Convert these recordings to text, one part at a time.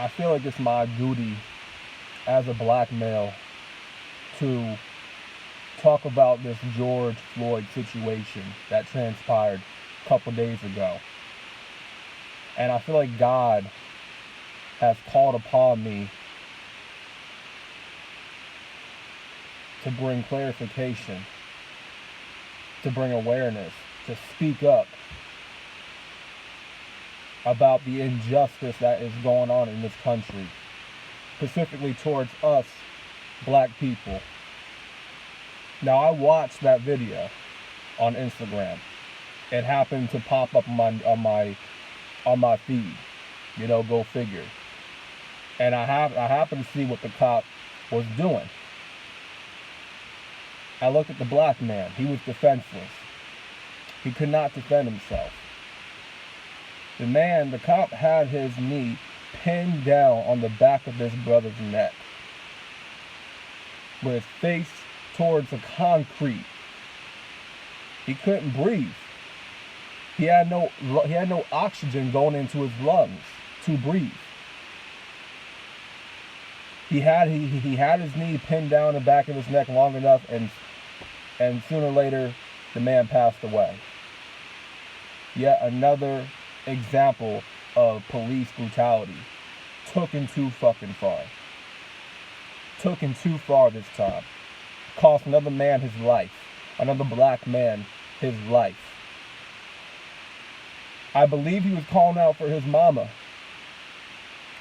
I feel like it's my duty as a black male to talk about this George Floyd situation that transpired a couple days ago. And I feel like God has called upon me to bring clarification, to bring awareness, to speak up about the injustice that is going on in this country, specifically towards us black people. Now, I watched that video on Instagram. It happened to pop up on my feed. You know, go figure. And I happened to see what the cop was doing. I looked at the black man. He was defenseless. He could not defend himself. The cop had his knee pinned down on the back of this brother's neck, with his face towards the concrete. He couldn't breathe. He had no oxygen going into his lungs to breathe. He had his knee pinned down the back of his neck long enough, and sooner or later the man passed away. Yet another example of police brutality. Taken too fucking far. Taken too far this time. Cost another man his life. Another black man his life. I believe he was calling out for his mama.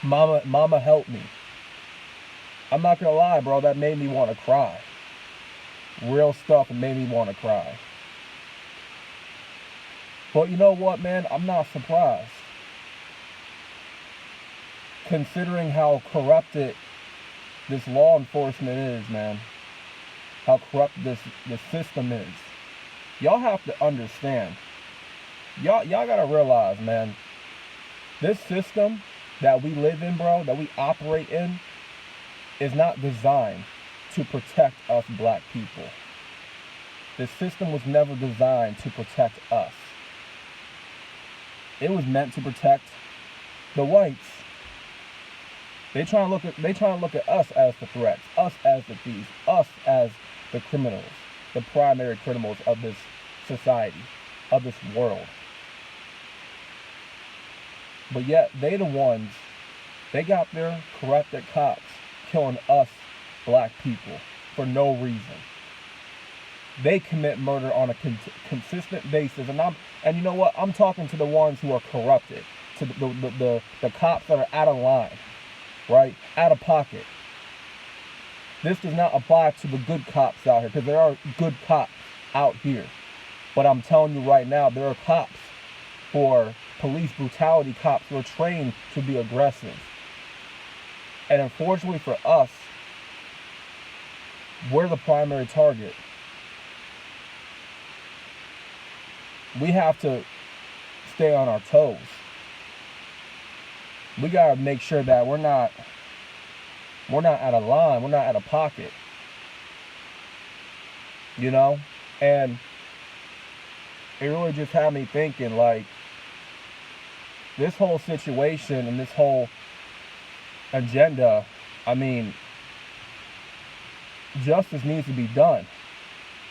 Mama help me. I'm not gonna lie, bro, that made me want to cry. Real stuff, it made me want to cry. But you know what, man? I'm not surprised. Considering how corrupted this law enforcement is, man. How corrupt this system is. Y'all have to understand. Y'all gotta realize, man. This system that we live in, bro, that we operate in, is not designed to protect us black people. This system was never designed to protect us. It was meant to protect the whites. They trying to look at us as the threats, us as the thieves, us as the criminals, the primary criminals of this society, of this world. But yet they got their corrupted cops killing us black people for no reason. They commit murder on a consistent basis, and you know what? I'm talking to the ones who are corrupted, to the cops that are out of line, right? Out of pocket. This does not apply to the good cops out here, because there are good cops out here. But I'm telling you right now, there are cops for police brutality, cops who are trained to be aggressive. And unfortunately for us, we're the primary target. We have to stay on our toes. We gotta make sure that we're not out of line, we're not out of pocket. You know? And it really just had me thinking, like, this whole situation and this whole agenda, I mean, justice needs to be done.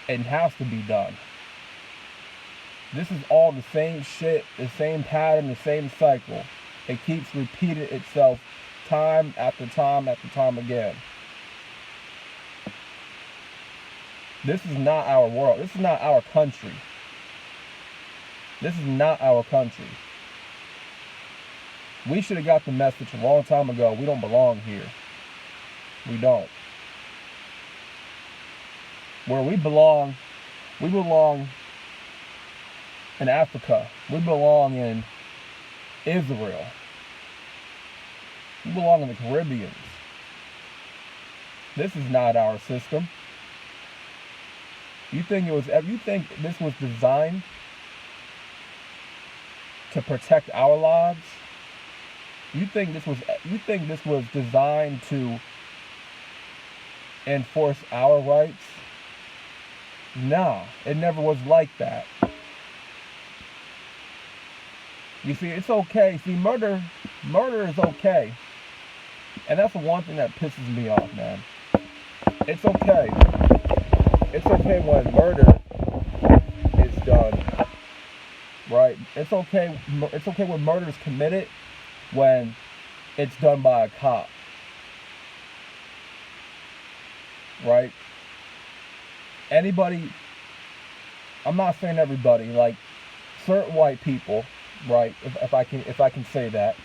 It has to be done. This is all the same shit, the same pattern, the same cycle. It keeps repeating itself time after time after time again. This is not our world. This is not our country. This is not our country. We should have got the message a long time ago. We don't belong here. We don't. Where we belong in Africa. We belong in Israel. We belong in the Caribbean. This is not our system. You think this was designed to protect our lives? You think this was designed to enforce our rights? Nah, it never was like that. You see, it's okay. See, murder is okay. And that's the one thing that pisses me off, man. It's okay. It's okay when murder is done, right? It's okay when murder is committed when it's done by a cop, right? Anybody, I'm not saying everybody, like certain white people, right? If I can say that,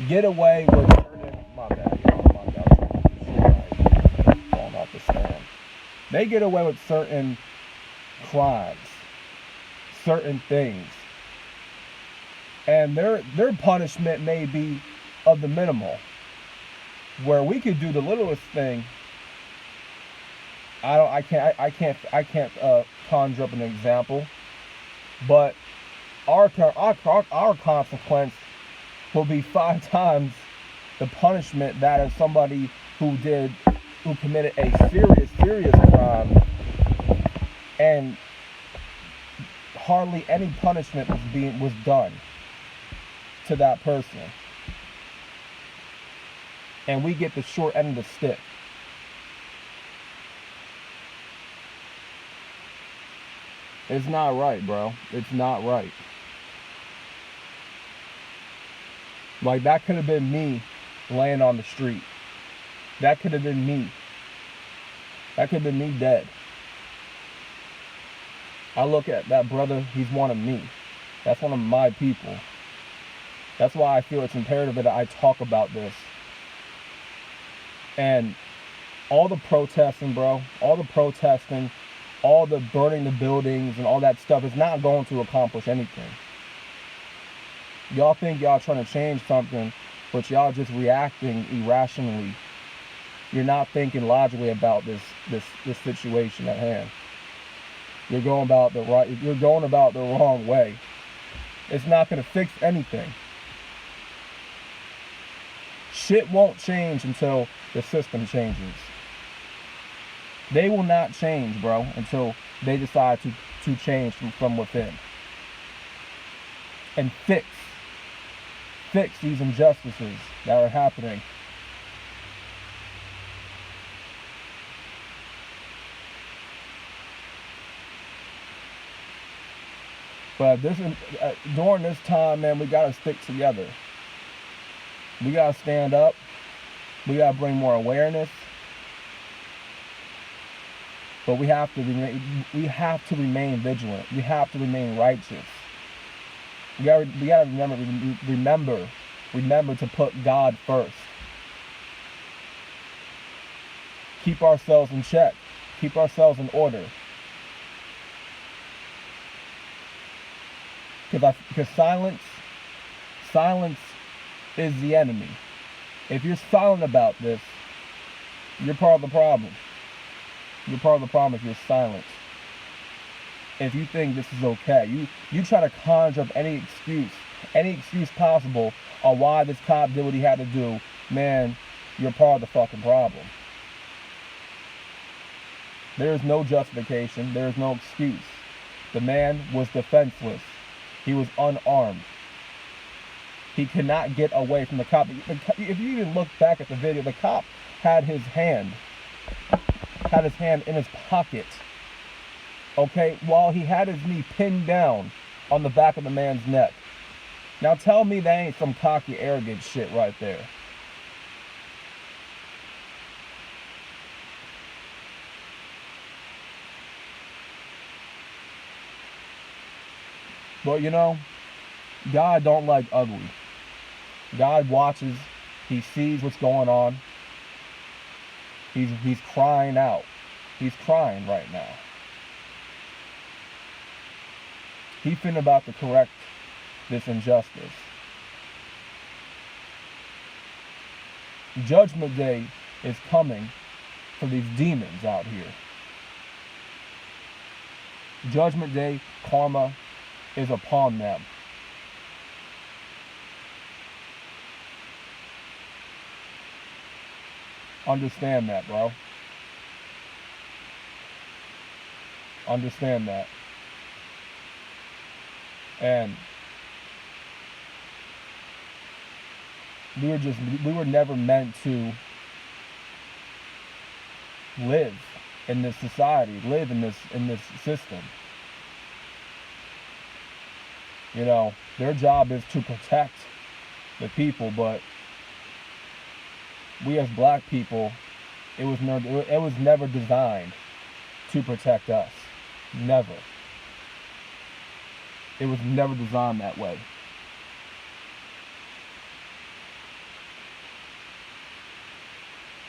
get away with certain, my bad, falling off the stand. They get away with certain crimes, certain things, and their punishment may be of the minimal, where we could do the littlest thing. I can't conjure up an example, but our consequence will be 5 times the punishment that of somebody who committed a serious crime, and hardly any punishment was done to that person, and we get the short end of the stick. It's not right, bro. It's not right. Like, that could have been me laying on the street. That could have been me. That could have been me dead. I look at that brother, he's one of me. That's one of my people. That's why I feel it's imperative that I talk about this. And all the protesting, bro, all the burning the buildings and all that stuff is not going to accomplish anything. Y'all think y'all trying to change something, but y'all just reacting irrationally. You're not thinking logically about this situation at hand. You're going about the wrong way. It's not going to fix anything. Shit won't change until the system changes. They will not change, bro, until they decide to change from within. And fix these injustices that are happening. But during this time, man, we gotta stick together. We gotta stand up. We gotta bring more awareness. But we have to remain vigilant. We have to remain righteous. We gotta remember to put God first. Keep ourselves in check. Keep ourselves in order. Because silence is the enemy. If you're silent about this, you're part of the problem. You're part of the problem if you're silent. If you think this is okay, you try to conjure up any excuse possible on why this cop did what he had to do, man, you're part of the fucking problem. There is no justification. There is no excuse. The man was defenseless. He was unarmed. He could not get away from the cop. If you even look back at the video, the cop had his hand in his pocket, okay, while he had his knee pinned down on the back of the man's neck. Now tell me that ain't some cocky, arrogant shit right there. But you know, God don't like ugly. God watches. He sees what's going on. He's crying out. He's crying right now. He's finna about to correct this injustice. Judgment Day is coming for these demons out here. Judgment Day, karma is upon them. Understand that, bro. Understand that. And we were never meant to live in this society, live in this system. You know, their job is to protect the people, but we as black people, it was never designed to protect us. Never. It was never designed that way.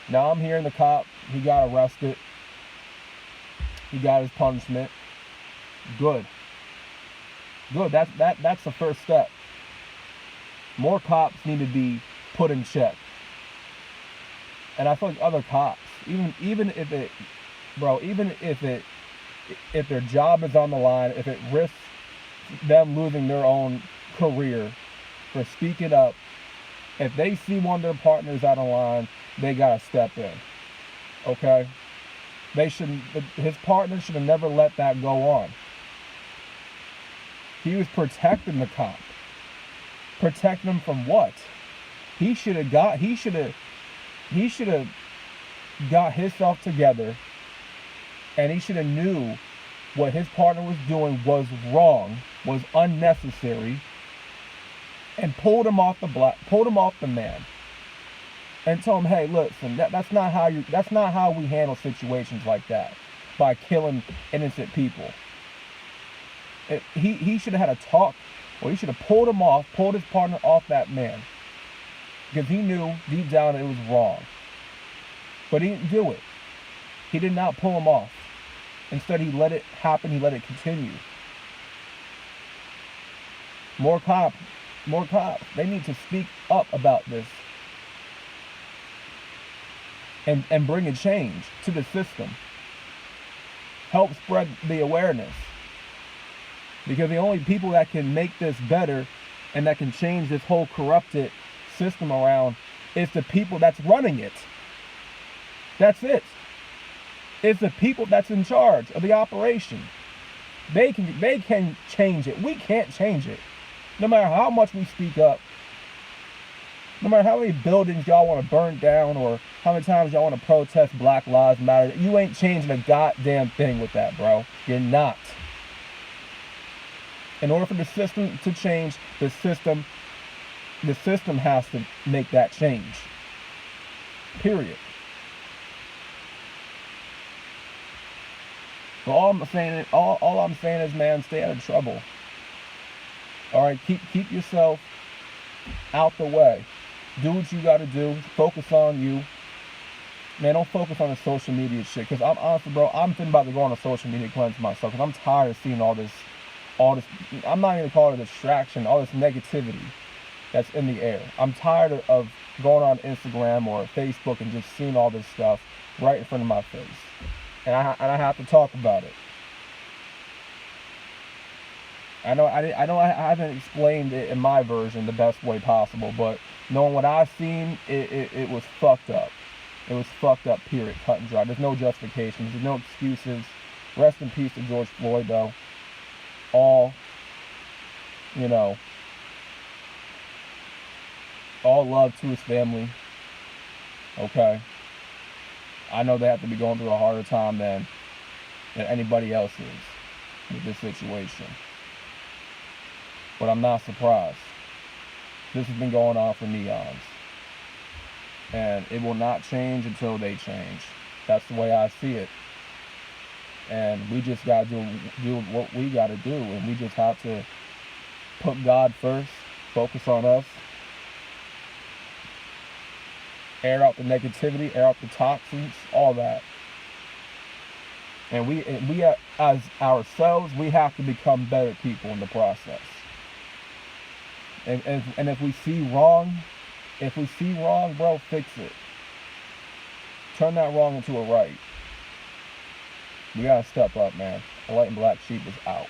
Now I'm hearing the cop, he got arrested. He got his punishment. Good. Good. That's the first step. More cops need to be put in check. And I feel like other cops, even if their job is on the line, if it risks them losing their own career for speaking up, if they see one of their partners out of line, they gotta step in. Okay? His partner should have never let that go on. He was protecting the cop. Protecting him from what? He should have got himself together, and he should have knew what his partner was doing was wrong, was unnecessary, and pulled him off the man. And told him, hey, listen, that's not how we handle situations like that, by killing innocent people. He should have had a talk, or he should have pulled his partner off that man, because he knew deep down it was wrong. But he didn't do it. He did not pull him off. Instead, he let it happen. He let it continue. More cops. They need to speak up about this and bring a change to the system. Help spread the awareness. Because the only people that can make this better and that can change this whole corrupted system around is the people that's running it. That's it. It's the people that's in charge of the operation. They can change it. We can't change it. No matter how much we speak up, no matter how many buildings y'all want to burn down, or how many times y'all want to protest Black Lives Matter, you ain't changing a goddamn thing with that, bro. You're not. In order for the system to change, the system has to make that change. Period. But all I'm saying is, man, stay out of trouble. All right, keep yourself out the way. Do what you got to do. Focus on you. Man, don't focus on the social media shit. Because I'm honestly, bro, I'm thinking about to go on a social media cleanse myself. Because I'm tired of seeing all this. I'm not even calling it a distraction. All this negativity that's in the air. I'm tired of going on Instagram or Facebook and just seeing all this stuff right in front of my face. And I have to talk about it. I know I haven't explained it in my version the best way possible, but knowing what I've seen, it was fucked up. It was fucked up, period, cut and dry. There's no justifications. There's no excuses. Rest in peace to George Floyd, though. All love to his family. Okay. I know they have to be going through a harder time than anybody else is with this situation. But I'm not surprised. This has been going on for neons. And it will not change until they change. That's the way I see it. And we just got to do what we got to do. And we just have to put God first, focus on us, air out the negativity, air out the toxins, all that. And we as ourselves, we have to become better people in the process. And if we see wrong, bro, fix it. Turn that wrong into a right. We gotta step up, man. The Light and Black Sheep is out.